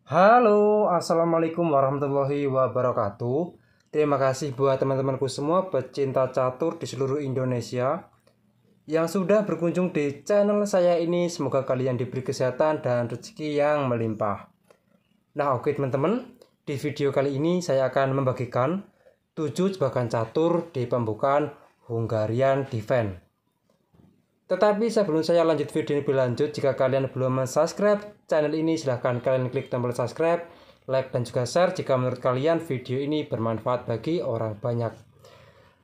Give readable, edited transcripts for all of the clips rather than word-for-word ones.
Halo, assalamualaikum warahmatullahi wabarakatuh. Terima kasih buat teman-temanku semua pecinta catur di seluruh Indonesia yang sudah berkunjung di channel saya ini. Semoga kalian diberi kesehatan dan rezeki yang melimpah. Nah, oke teman-teman, di video kali ini saya akan membagikan 7 jebakan catur di pembukaan Hungarian Defense. Tetapi sebelum saya lanjut video ini lebih lanjut, jika kalian belum subscribe channel ini, silahkan kalian klik tombol subscribe, like, dan juga share jika menurut kalian video ini bermanfaat bagi orang banyak.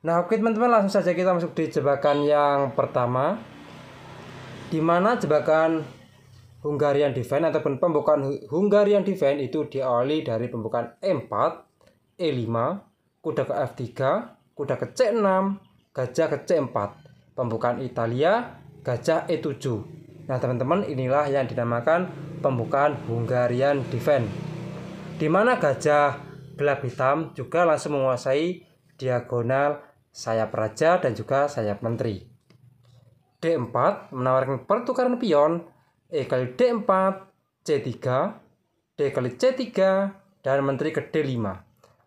Nah, oke teman-teman, langsung saja kita masuk di jebakan yang pertama, di mana jebakan Hungarian Defense ataupun pembukaan Hungarian Defense itu diawali dari pembukaan E4, E5, kuda ke F3, kuda ke C6, gajah ke C4. Pembukaan Italia, gajah E7. Nah teman-teman, inilah yang dinamakan pembukaan Hungarian Defense, di mana gajah gelap hitam juga langsung menguasai diagonal sayap raja dan juga sayap menteri. D4 menawarkan pertukaran pion, E kali D4, C3, D kali C3, dan menteri ke D5.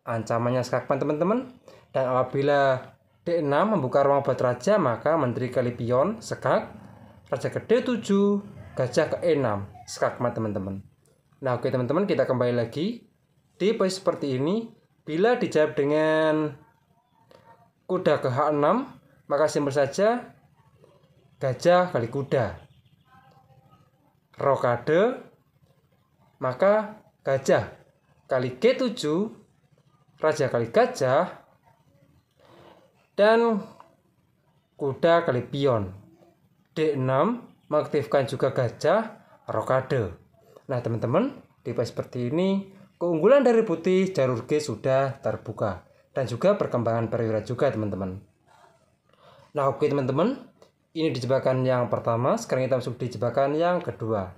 Ancamannya skakmat teman-teman. Dan apabila D6 membuka ruang buat raja, maka menteri kali pion, skak, raja ke D7, gajah ke E6, skakmat teman-teman. Nah oke teman-teman, kita kembali lagi di posisi seperti ini. Bila dijawab dengan kuda ke H6, maka simpel saja gajah kali kuda. Rokade, maka gajah kali G7, raja kali gajah, dan kuda kali pion. D6 mengaktifkan juga gajah, rokade. Nah teman-teman, di posisi seperti ini keunggulan dari putih jalur G sudah terbuka, dan juga perkembangan perwira juga teman-teman. Nah oke teman-teman, ini di jebakan yang pertama. Sekarang kita masuk di jebakan yang kedua.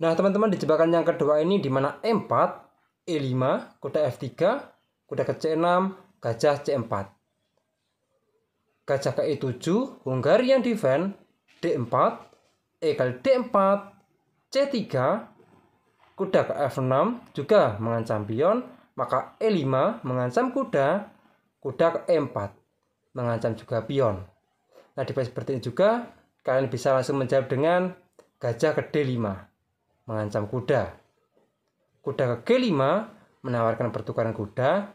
Nah teman-teman, di jebakan yang kedua ini di mana E4, E5, kuda F3, kuda ke C6, gajah C4. Gajah ke E7, Hungarian Defense, D4, E kali D4, C3, kuda ke F6 juga mengancam pion, maka E5 mengancam kuda, kuda ke E4 mengancam juga pion. Nah di posisi seperti ini juga kalian bisa langsung menjawab dengan gajah ke D5 mengancam kuda, kuda ke G5 menawarkan pertukaran kuda,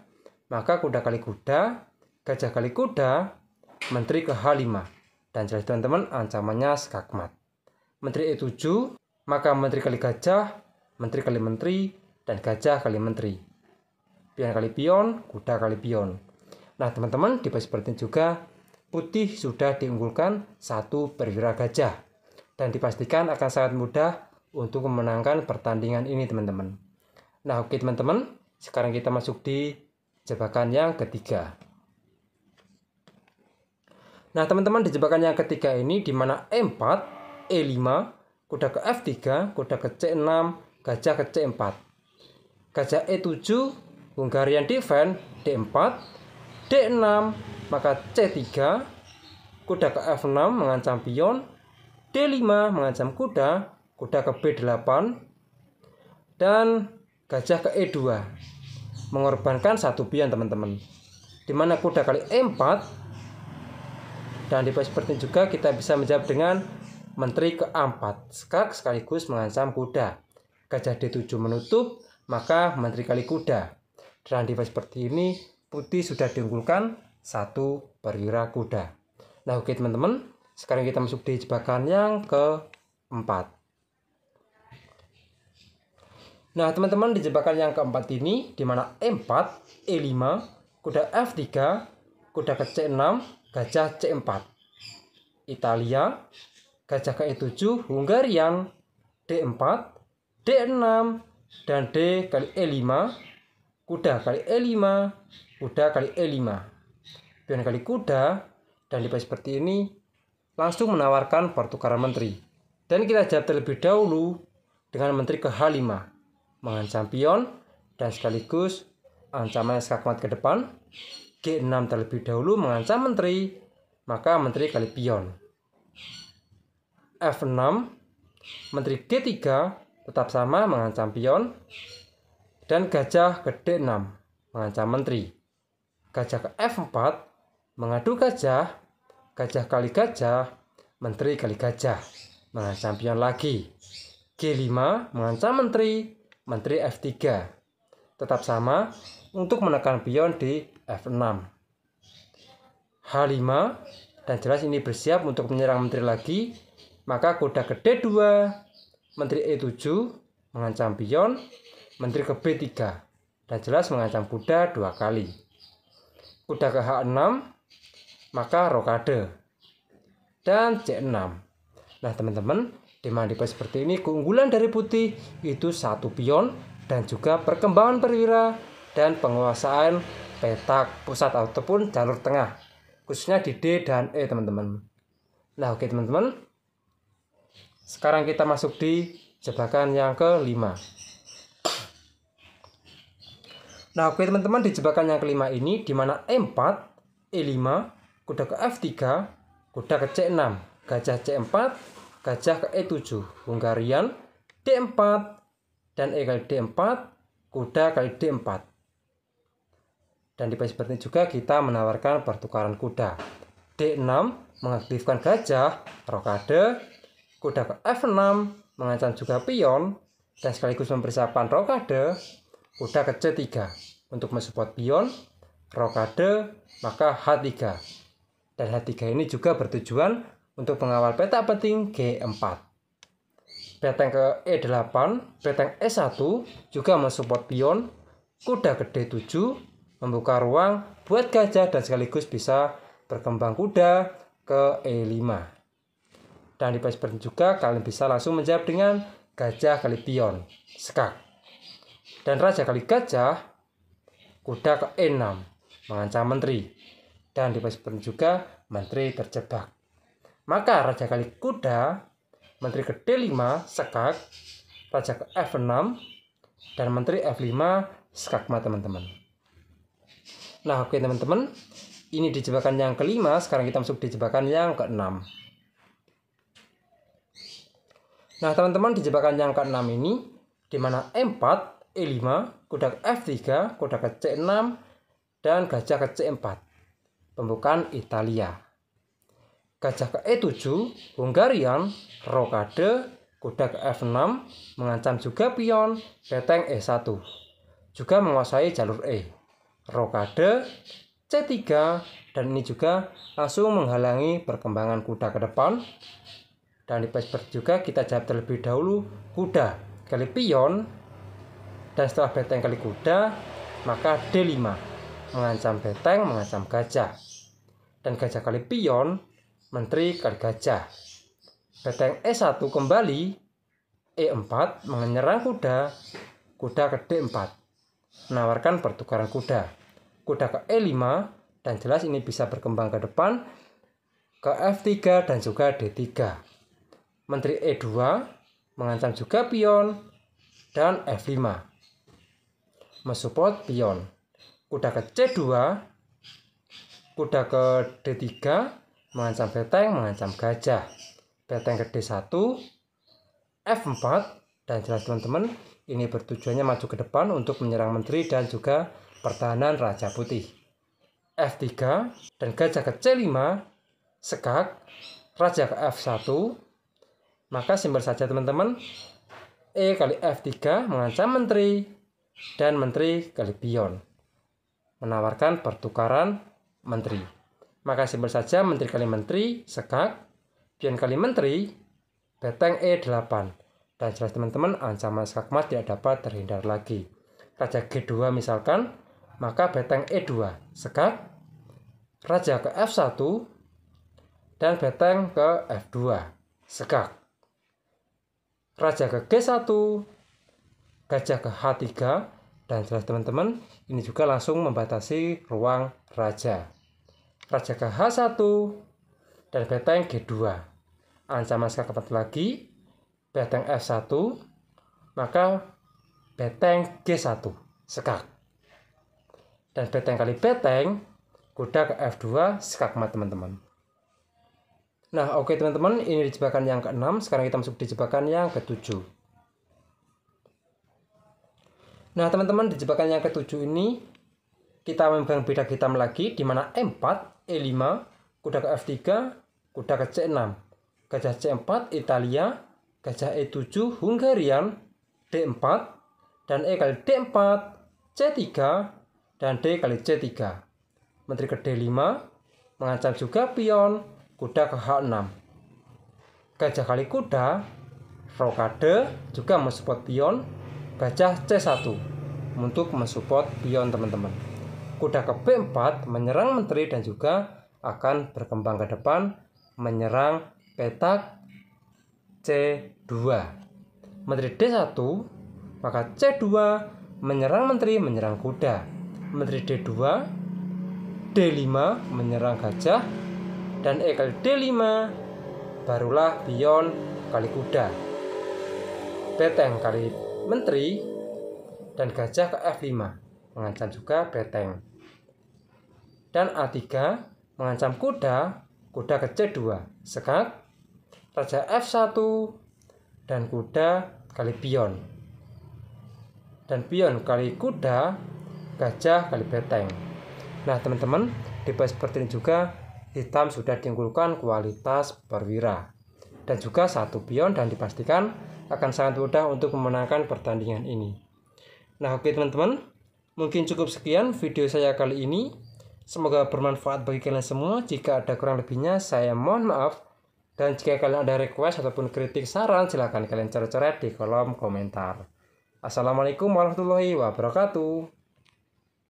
maka kuda kali kuda, gajah kali kuda, menteri ke H5. Dan jelas teman-teman, ancamannya skakmat. Menteri E7, maka menteri kali gajah, menteri kali menteri, dan gajah kali menteri. Pion kali pion, kuda kali pion. Nah teman-teman, di posisi seperti ini juga putih sudah diunggulkan satu perwira gajah, dan dipastikan akan sangat mudah untuk memenangkan pertandingan ini teman-teman. Nah oke teman-teman, sekarang kita masuk di jebakan yang ketiga. Nah teman-teman, di jebakan yang ketiga ini di mana E4, E5, kuda ke F3, kuda ke C6, gajah ke C4. Gajah E7, Hungarian Defense, D4, D6, maka C3, kuda ke F6 mengancam pion, D5 mengancam kuda, kuda ke B8, dan gajah ke E2 mengorbankan satu pion teman-teman, dimana kuda kali E4. Dan di posisi seperti ini juga kita bisa menjawab dengan menteri ke A4, skak sekaligus mengancam kuda. Gajah D7 menutup, maka menteri kali kuda. Dan di posisi seperti ini putih sudah diunggulkan satu perwira kuda. Nah oke teman-teman, sekarang kita masuk di jebakan yang keempat. Nah teman-teman, di jebakan yang keempat ini di mana E4, E5, kuda F3, kuda ke C6, gajah C4. Italia, gajah ke E7, Hungarian, D4, D6, dan D kali E5, kuda kali E5, kuda kali E5, pion kali kuda. Dan di posisi seperti ini langsung menawarkan pertukaran menteri, dan kita jawab terlebih dahulu dengan menteri ke H5 mengancam pion, dan sekaligus ancaman skakmat ke depan. G6 terlebih dahulu mengancam menteri, maka menteri kali pion. F6 Menteri G3 tetap sama mengancam pion. Dan gajah ke D6 mengancam menteri. Gajah ke F4 mengadu gajah. Gajah kali gajah, menteri kali gajah mengancam pion lagi. G5 mengancam menteri. Menteri F3 tetap sama untuk menekan pion di F6. H5 dan jelas ini bersiap untuk menyerang menteri lagi. Maka kuda ke D2, menteri E7 mengancam pion, menteri ke B3 dan jelas mengancam kuda 2 kali. Kuda ke H6 maka rokade dan C6. Nah teman-teman, di mandipa seperti ini keunggulan dari putih itu 1 pion dan juga perkembangan perwira dan penguasaan petak pusat ataupun jalur tengah, khususnya di D dan E teman-teman. Nah oke teman-teman, sekarang kita masuk di jebakan yang kelima. Nah oke teman-teman, di jebakan yang kelima ini di mana E4, E5, kuda ke F3, kuda ke C6, gajah C4, gajah ke E7, Hungarian, D4, dan E kali D4, kuda kali D4. Dan di page seperti ini juga kita menawarkan pertukaran kuda. D6 mengaktifkan gajah, rokade, kuda ke F6 mengancam juga pion, dan sekaligus mempersiapkan rokade, kuda ke C3 untuk mensupport pion, rokade, maka H3. Dan H3 ini juga bertujuan untuk mengawal peta penting G4. Beteng ke E8, beteng E1 juga mensupport pion, kuda ke D7, membuka ruang buat gajah dan sekaligus bisa berkembang kuda ke E5. Dan di seperti juga kalian bisa langsung menjawab dengan gajah kali pion, skak. Dan raja kali gajah, kuda ke E6 mengancam menteri. Dan di seperti juga menteri terjebak. Maka raja kali kuda, menteri ke D5 skak, raja ke F6 dan menteri F5 skakmat teman-teman. Nah oke teman-teman, ini di jebakan yang kelima. Sekarang kita masuk di jebakan yang keenam. Nah teman-teman, di jebakan yang keenam ini di mana E4, E5, kuda ke F3, kuda ke C6 dan gajah ke C4, pembukaan Italia. Gajah ke E7, Hungarian, rokade, kuda ke F6 mengancam juga pion, beteng E1 juga menguasai jalur E, rokade, C3, dan ini juga langsung menghalangi perkembangan kuda ke depan. Dan di page juga kita jawab terlebih dahulu kuda kali pion, dan setelah beteng kali kuda maka D5 mengancam beteng, mengancam gajah, dan gajah kali pion, menteri kali gajah. Beteng E1 kembali, E4 menyerang kuda, kuda ke D4 menawarkan pertukaran kuda, kuda ke E5, dan jelas ini bisa berkembang ke depan ke F3 dan juga D3. Menteri E2 mengancam juga pion dan F5 mensupport pion. Kuda ke C2, kuda ke D3 mengancam beteng, mengancam gajah. Beteng ke D1, F4, dan jelas teman-teman ini bertujuannya maju ke depan untuk menyerang menteri dan juga pertahanan raja putih. F3 dan gajah ke C5, skak, raja ke F1, maka simbol saja teman-teman, E kali F3 mengancam menteri dan menteri kali pion, menawarkan pertukaran menteri. Maka simbol saja menteri kali menteri, skak, pion kali menteri, beteng E8. Dan jelas teman-teman, ancaman skakmat tidak dapat terhindar lagi. Raja G2 misalkan, maka beteng E2, skak, raja ke F1, dan beteng ke F2, skak. Raja ke G1, gajah ke H3, dan jelas teman-teman, ini juga langsung membatasi ruang raja. Raja ke H1, dan beteng G2. Ancaman skakmat lagi, beteng F1, maka beteng G1, skak. Dan beteng kali beteng, kuda ke F2, skakmat teman-teman. Nah, oke teman-teman, ini di jebakan yang ke-6. Sekarang kita masuk di jebakan yang ke-7. Nah, teman-teman, di jebakan yang ke-7 ini kita memegang bidang hitam lagi, di mana E4, E5, kuda ke F3, kuda ke C6, gajah C4 Italia, gajah E7 Hungarian, D4, dan E kali D4, C3, dan D kali C3. Menteri ke D5, mengancam juga pion, kuda ke H6. Gajah kali kuda, rokade juga mensupport pion, gajah C1 untuk mensupport pion teman-teman. Kuda ke B4 menyerang menteri dan juga akan berkembang ke depan menyerang petak C2. Menteri D1, maka C2 menyerang menteri, menyerang kuda. Menteri D2, D5 menyerang gajah, dan E kali D5 barulah pion kali kuda. Beteng kali menteri dan gajah ke F5 mengancam juga beteng. Dan A3 mengancam kuda, kuda ke C2 sekak, raja F1 dan kuda kali pion. Dan pion kali kuda, gajah kali beteng. Nah teman-teman, di bawah seperti ini juga hitam sudah diunggulkan kualitas perwira dan juga satu pion, dan dipastikan akan sangat mudah untuk memenangkan pertandingan ini. Nah oke teman-teman, mungkin cukup sekian video saya kali ini. Semoga bermanfaat bagi kalian semua. Jika ada kurang lebihnya saya mohon maaf, dan jika kalian ada request ataupun kritik saran silahkan kalian coret-coret di kolom komentar. Assalamualaikum warahmatullahi wabarakatuh.